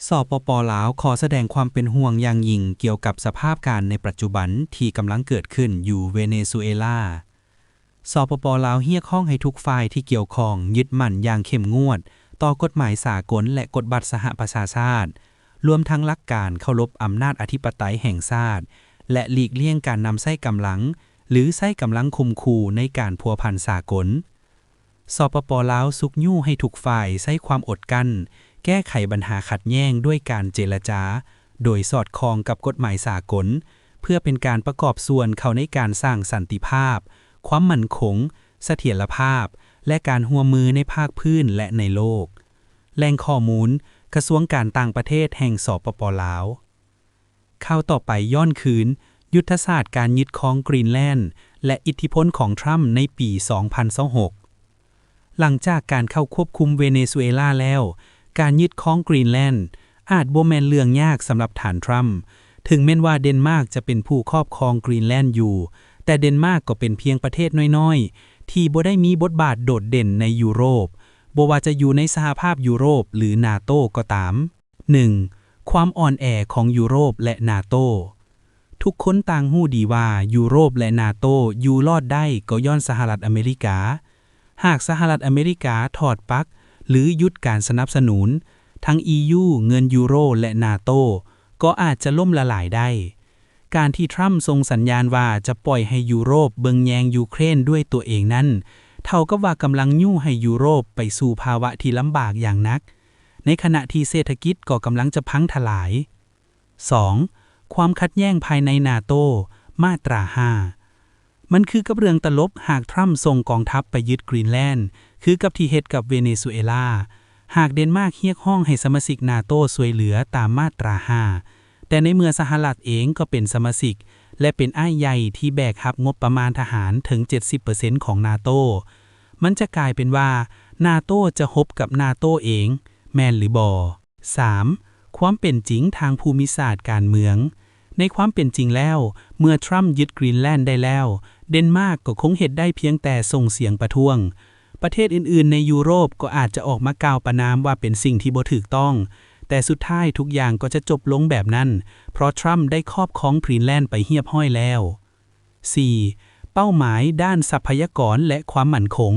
สปป.ลาวขอแสดงความเป็นห่วงอย่างยิ่งเกี่ยวกับสภาพการในปัจจุบันที่กำลังเกิดขึ้นอยู่เวเนซุเอลาสปป.ลาวเรียกร้องให้ทุกฝ่ายที่เกี่ยวข้องยึดมั่นอย่างเข้มงวดต่อกฎหมายสากลและกฎบัตรสหประชาชาติรวมทั้งหลักการเคารพอำนาจอธิปไตยแห่งชาติและหลีกเลี่ยงการนำใช้กำลังหรือใช้กำลังข่มขู่ในการพัวพันสากลสปป.ลาวสุกยู่ให้ทุกฝ่ายใช้ความอดกั้นแก้ไขปัญหาขัดแย้งด้วยการเจรจาโดยสอดคล้องกับกฎหมายสากลเพื่อเป็นการประกอบส่วนเข้าในการสร้างสันติภาพความมั่นคงเสถียรภาพและการร่วมมือในภาคพื้นและในโลกแหล่งข้อมูลกระทรวงการต่างประเทศแห่งสปป.ลาวข่าวต่อไปย้อนคืนยุทธศาสตร์การยึดครองกรีนแลนด์และอิทธิพลของทรัมป์ในปี 2026 หลังจากการเข้าควบคุมเวเนซุเอลาแล้วการยึดครองกรีนแลนด์อาจบ่แม่นเรื่องยากสำหรับฐานทรัมป์ถึงแม้ว่าเดนมาร์กจะเป็นผู้ครอบครองกรีนแลนด์อยู่แต่เดนมาร์กก็เป็นเพียงประเทศน้อยๆที่บ่ได้มีบทบาทโดดเด่นในยุโรปบ่ว่าจะอยู่ในสหภาพยุโรปหรือนาโตก็ตาม 1. ความอ่อนแอของยุโรปและนาโตทุกคนต่างรู้ดีว่ายุโรปและนาโตอยู่รอดได้ก็ย้อนสหรัฐอเมริกาหากสหรัฐอเมริกาถอดปลั๊กหรือหยุดการสนับสนุนทั้ง EU เงินยูโรและนาโตก็อาจจะล่มละลายได้การที่ทรัมป์ทรงสัญญาณว่าจะปล่อยให้ยุโรปเบิงแยงยูเครนด้วยตัวเองนั้นเท่ากับว่ากำลังยู่ให้ยุโรปไปสู่ภาวะที่ลำบากอย่างนักในขณะที่เศรษฐกิจก็กำลังจะพังทลาย 2. ความขัดแย้งภายในนาโตมาตรา 5มันคือกับเรื่องตลกหากทรัมป์ส่งกองทัพไปยึดกรีนแลนด์คือกับที่เฮ็ดกับเวเนซุเอลาหากเดนมาร์กเรียกร้องให้สมาชิกนาโตช่วยเหลือตามมาตรา 5แต่ในเมื่อสหรัฐเองก็เป็นสมาชิกและเป็นอ้ายใหญ่ที่แบกรับงบประมาณทหารถึง 70% ของนาโตมันจะกลายเป็นว่านาโตจะฮบกับนาโตเองแม่นหรือบ่ 3. ความเป็นจริงทางภูมิศาสตร์การเมืองในความเป็นจริงแล้วเมื่อทรัมป์ยึดกรีนแลนด์ได้แล้วเดนมาร์กก็คงเฮ็ดได้เพียงแต่ส่งเสียงประท้วงประเทศอื่นๆในยุโรปก็อาจจะออกมากล่าวประณามว่าเป็นสิ่งที่บ่ถูกต้องแต่สุดท้ายทุกอย่างก็จะจบลงแบบนั้นเพราะทรัมป์ได้ครอบครองกรีนแลนด์ไปเรียบร้อยแล้ว 4. เป้าหมายด้านทรัพยากรและความมั่นคง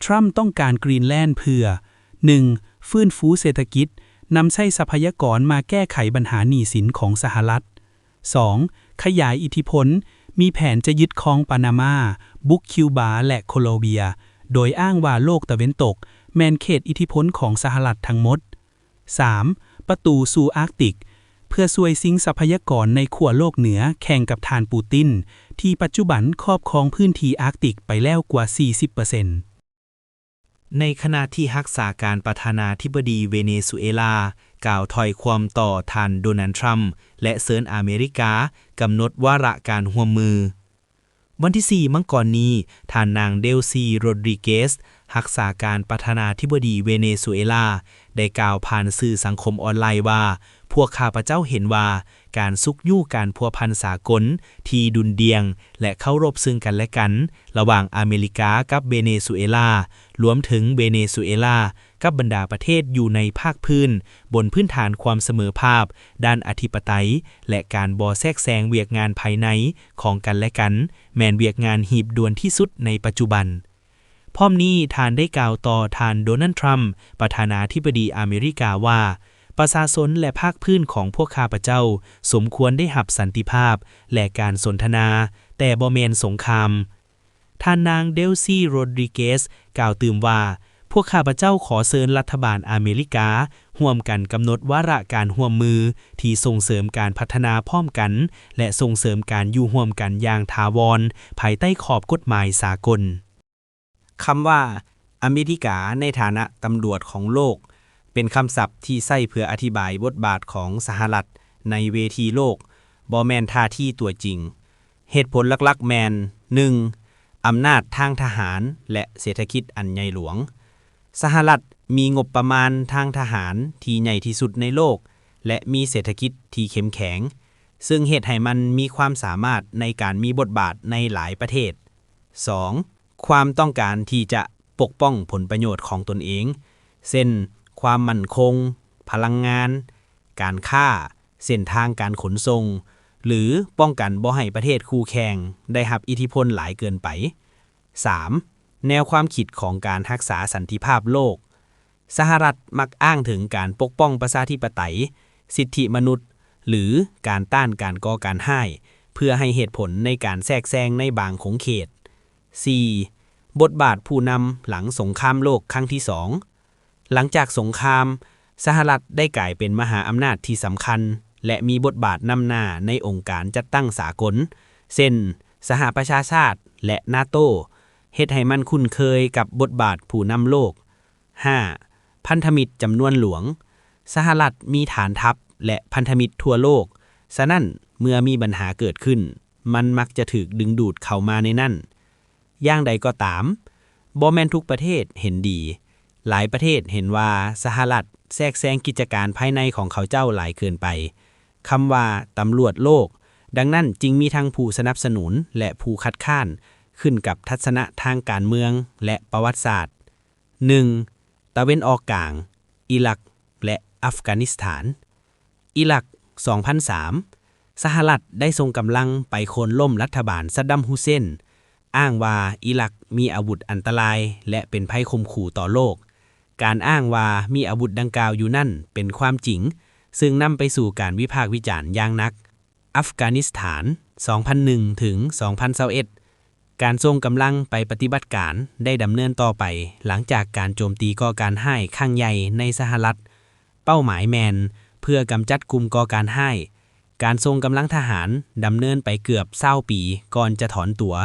ทรัมป์ต้องการกรีนแลนด์เพื่อ 1. ฟื้นฟูเศรษฐกิจนำใช้ทรัพยากรมาแก้ไขปัญหาหนี้สินของสหรัฐ 2. ขยายอิทธิพลมีแผนจะยึดครองปานามาบุกคิวบาและโคลอมเบียโดยอ้างว่าโลกตะวันตกแมนเขตอิทธิพลของสหรัฐทั้งหมด 3. ประตูสู่อาร์กติกเพื่อช่วยซิงทรัพยากรในขั้วโลกเหนือแข่งกับทานปูตินที่ปัจจุบันครอบครองพื้นที่อาร์กติกไปแล้วกว่า 40% ในขณะที่รักษาการประธานาธิบดีเวเนซุเอลากล่าวถ้อยความต่อท่านโดนัลด์ทรัมป์และเซิร์นอเมริกากำหนดวาระการร่วมมือวันที่ 4 มังกรนี้ท่านนางเดลซีโรดริเกสรักษาการประธานาธิบดีเวเนซุเอลาได้กล่าวผ่านสื่อสังคมออนไลน์ว่าพวกข้าพเจ้าเห็นว่าการซุกยู่การพัวพันสากลที่ดุลเดียงและเคารพซึ่งกันและกันระหว่างอเมริกากับเวเนซุเอลารวมถึงเวเนซุเอลากับบรรดาประเทศอยู่ในภาคพื้นบนพื้นฐานความเสมอภาพด้านอธิปไตยและการบ่แทรกแซงเวียกงานภายในของกันและกันแม่นเวียกงานหีบด่วนที่สุดในปัจจุบันพร้อมนี้ท่านได้กล่าวต่อท่านโดนัลด์ทรัมป์ประธานาธิบดีอเมริกาว่าประชาชนและภาคพื้นของพวกข้าพเจ้าสมควรได้รับสันติภาพและการสนทนาแต่บ่แม่นสงครามท่านนางเดลซีโรดริเกสกล่าวตื่มว่าพวกข้าพเจ้าขอเชิญรัฐบาลอเมริการ่วมกันกำหนดวาระการร่วมมือที่ส่งเสริมการพัฒนาพร้อมกันและส่งเสริมการอยู่ร่วมกันอย่างถาวรภายใต้ขอบกฎหมายสากลคำว่าอเมริกาในฐานะตำรวจของโลกเป็นคำศัพท์ที่ใช้เพื่ออธิบายบทบาทของสหรัฐในเวทีโลกบ่แม่นท่าทีตัวจริงเหตุผลหลักๆแม่น 1. อำนาจทางทหารและเศรษฐกิจอันใหญ่หลวงสหรัฐมีงบประมาณทางทหารที่ใหญ่ที่สุดในโลกและมีเศรษฐกิจที่เข้มแข็งซึ่งเฮ็ดให้มันมีความสามารถในการมีบทบาทในหลายประเทศ 2. ความต้องการที่จะปกป้องผลประโยชน์ของตนเองเช่นความมั่นคง พลังงาน การค้าเส้นทางการขนส่งหรือป้องกันบ่ให้ประเทศคู่แข่งได้รับอิทธิพลหลายเกินไป 3. แนวความคิดของการรักษาสันติภาพโลกสหรัฐมักอ้างถึงการปกป้องประชาธิปไตยสิทธิมนุษย์หรือการต้านการก่อการร้ายเพื่อให้เหตุผลในการแทรกแซงในบางขงเขต 4. บทบาทผู้นำหลังสงครามโลกครั้งที่ 2หลังจากสงครามสหรัฐได้กลายเป็นมหาอำนาจที่สำคัญและมีบทบาทนำหน้าในองค์การจัดตั้งสากลเช่นสหประชาชาติและนาโตเฮ็ดให้มันคุ้นเคยกับบทบาทผู้นำโลก 5. พันธมิตรจำนวนหลวงสหรัฐมีฐานทัพและพันธมิตรทั่วโลกฉะนั้นเมื่อมีปัญหาเกิดขึ้นมันมักจะถูกดึงดูดเข้ามาในนั่นอย่างใดก็ตามบ่แม่นทุกประเทศเห็นดีหลายประเทศเห็นว่าสหรัฐแทรกแซงกิจการภายในของเขาเจ้าหลายเกินไปคำว่าตำรวจโลกดังนั้นจึงมีทั้งผู้สนับสนุนและผู้คัดค้านขึ้นกับทัศนะทางการเมืองและประวัติศาสตร์ 1. ตะเว้นออกกลางอิรักและอัฟกานิสถานอิรัก 2003 สหรัฐได้ส่งกำลังไปโค่นล้มรัฐบาลซัดดัมฮุเซนอ้างว่าอิรักมีอาวุธอันตรายและเป็นภัยข่มขู่ต่อโลกการอ้างว่ามีอาวุธดังกล่าวอยู่นั่นเป็นความจริงซึ่งนำไปสู่การวิพากษ์วิจารณ์อย่างหนักอัฟกานิสถาน 2001 ถึง 2021 การส่งกำลังไปปฏิบัติการได้ดำเนินต่อไปหลังจากการโจมตีก่อการร้ายครั้งใหญ่ในสหรัฐเป้าหมายแมนเพื่อกำจัดกลุ่มก่อการร้ายการส่งกำลังทหารดำเนินไปเกือบ20 ปีก่อนจะถอนตัว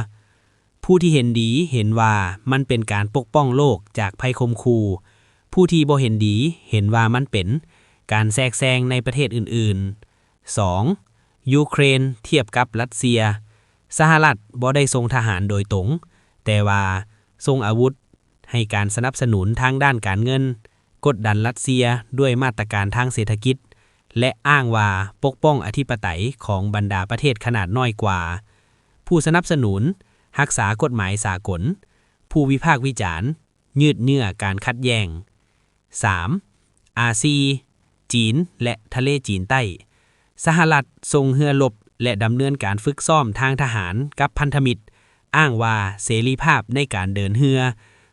ผู้ที่เห็นดีเห็นว่ามันเป็นการปกป้องโลกจากภัยข่มขู่ผู้ที่บ่เห็นดีเห็นว่ามันเป็นการแทรกแซงในประเทศอื่นๆ 2. ยูเครนเทียบกับรัสเซียสหรัฐบ่ได้ส่งทหารโดยตรงแต่ว่าส่งอาวุธให้การสนับสนุนทางด้านการเงินกดดันรัสเซียด้วยมาตรการทางเศรษฐกิจและอ้างว่าปกป้องอธิปไตยของบรรดาประเทศขนาดน้อยกว่าผู้สนับสนุนรักษากฎหมายสากลผู้วิพากษ์วิจารณ์ยืดเยื้อการขัดแย้ง 3. อาซีจีนและทะเลจีนใต้สหรัฐส่งเรือรบและดำเนินการฝึกซ้อมทางทหารกับพันธมิตรอ้างว่าเสรีภาพในการเดินเรือ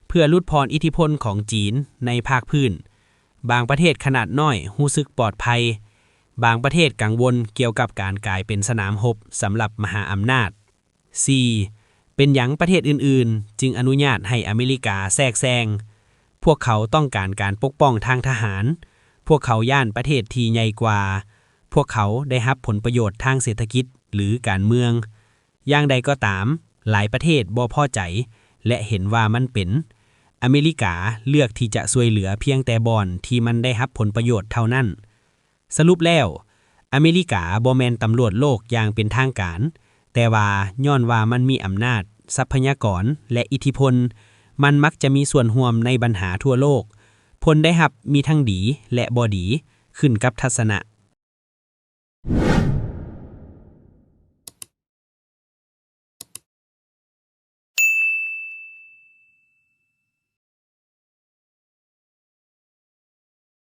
เพื่อลดพรอิทธิพลของจีนในภาคพื้นบางประเทศขนาดน้อยรู้สึกปลอดภัยบางประเทศกังวลเกี่ยวกับการกลายเป็นสนามรบสำหรับมหาอำนาจ 4. เป็นหยังประเทศอื่นๆจึงอนุญาตให้อเมริกาแทรกแซงพวกเขาต้องการการปกป้องทางทหารพวกเขาย่านประเทศที่ใหญ่กว่าพวกเขาได้รับผลประโยชน์ทางเศรษฐกิจหรือการเมืองอย่างใดก็ตามหลายประเทศบ่พอใจและเห็นว่ามันเป็นอเมริกาเลือกที่จะช่วยเหลือเพียงแต่บอนที่มันได้รับผลประโยชน์เท่านั้นสรุปแล้วอเมริกาบ่แม่นตำรวจโลกอย่างเป็นทางการแต่ว่าย้อนว่ามันมีอำนาจทรัพยากรและอิทธิพลมันมักจะมีส่วนร่วมในปัญหาทั่วโลกผลได้รับมีทั้งดีและบ่ดีขึ้นกับทัศนะ